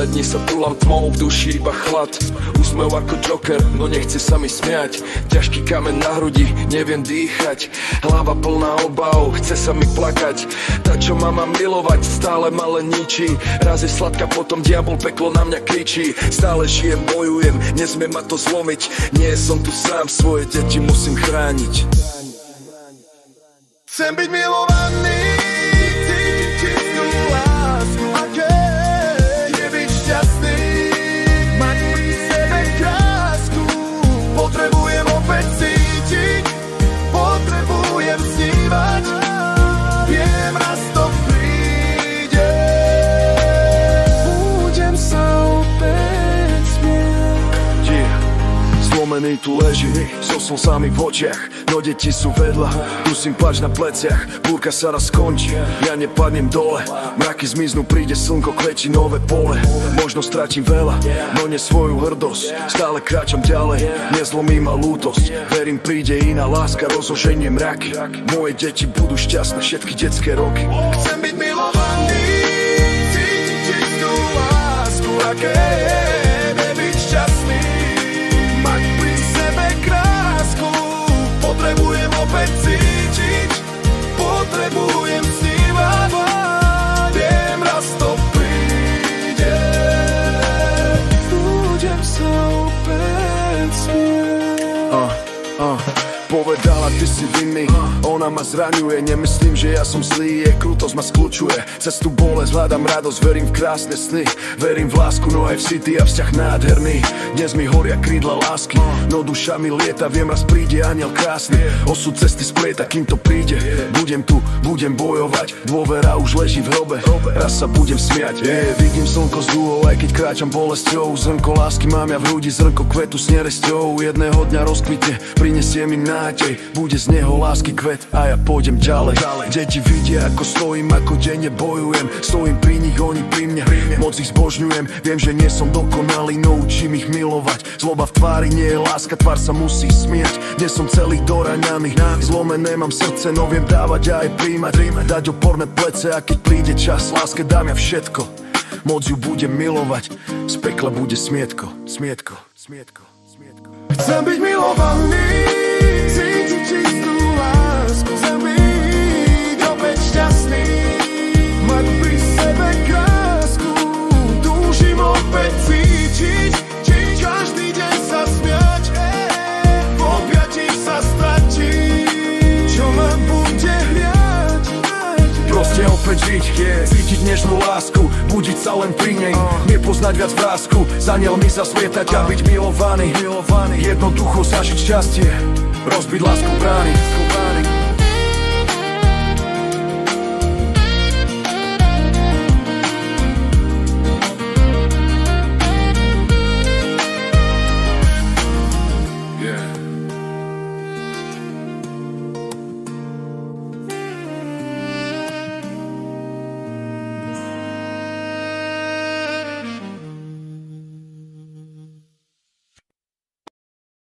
Celé dni sa tulám tmou, v duši iba chlad. Úsmev ako Joker, no nechce sa mi smiať. Ťažký kameň na hrudi, neviem dýchať. Hlava plná obav, chce sa mi plakať. Tá, čo ma má milovať, stále ma len ničí. Raz je sladká, potom diabol, peklo na mňa kričí. Stále žijem, bojujem, nesmie ma to zlomiť. Nie som tu sám, svoje deti musím chrániť. Chcem byť milovaný, cítiť čistú lásku, a keď je byť šťastný, mať pri sebe krásku. Potrebujem opäť cítiť, potrebujem snívať. Viem, raz to príde, budem sa opäť smiať. Zlomený tu leží, so slzami v očiach. No deti sú vedľa, dusím plač na pleciach. Búrka sa raz skončí, ja nepadnem dole. Mraky zmiznú, príde slnko, kvetí nové pole. Možno stratím veľa, no nie svoju hrdosť. Stále kráčam ďalej, nezlomí ma lútosť. Verím, príde iná láska, rozoženie mraky. Moje deti budú šťastné všetky detské roky. Chcem byť milovaný, cítiť čistú lásku, a keď je byť šťastný, mať pri sebe krásku. Potrebujem opäť cítiť, potrebujem snívať. Viem, raz to príde, budem sa opäť smiať. Povedala, ty si vinný, ona ma zraňuje. Nemyslím, že ja som zlý, jej krutosť ma skľučuje. Cez tú bolesť hľadám radosť, verím v krásne sny. Verím v lásku, no aj v city a vzťah nádherný. Dnes mi horia krídla lásky, no duša mi lieta. Viem, raz príde aniel krásny, osud cesty splieta, kým to príde. Budem tu, budem bojovať, dôvera už leží v hrobe. Raz sa budem smiať, vidím slnko z dúhov, aj keď kráčam bolesťou. Zrnko lásky mám ja v hrudi, zrnko kvetu s neresťou. Jedného dňa rozkvitne, prinesie mi nádej. Bude z neho lásky kvet a ja pôjdem ďalej. Deti vidia, ako stojím, ako denne bojujem. Stojím pri nich, oni pri mne, moc ich zbožňujem. Viem, že nie som dokonalý, no učím ich milovať. Zloba v tvári nie je láska, tvár sa musí smiať. Dnes som celý doraňaný, zlomené mám srdce, no viem dávať a aj príjmať. Dať oporné plece, a keď príde čas, láske dám ja všetko. Moc ju budem milovať, z pekla bude smietko, smietko, smietko, smietko. Chcem byť milovaný, cítiť čistú lásku. Chcem byť opäť šťastný, mať pri sebe krásku. Túžim opäť cítiť, každý deň sa smiať. V objatí sa stratiť, čo ma bude hriať. Proste opäť žiť, cítiť nežnú lásku, budiť sa len pri nej, nepoznať viac vrásku, s anielmi zasvietať a byť milovaný. Jednoducho zažiť šťastie, rozbiť lásku brány.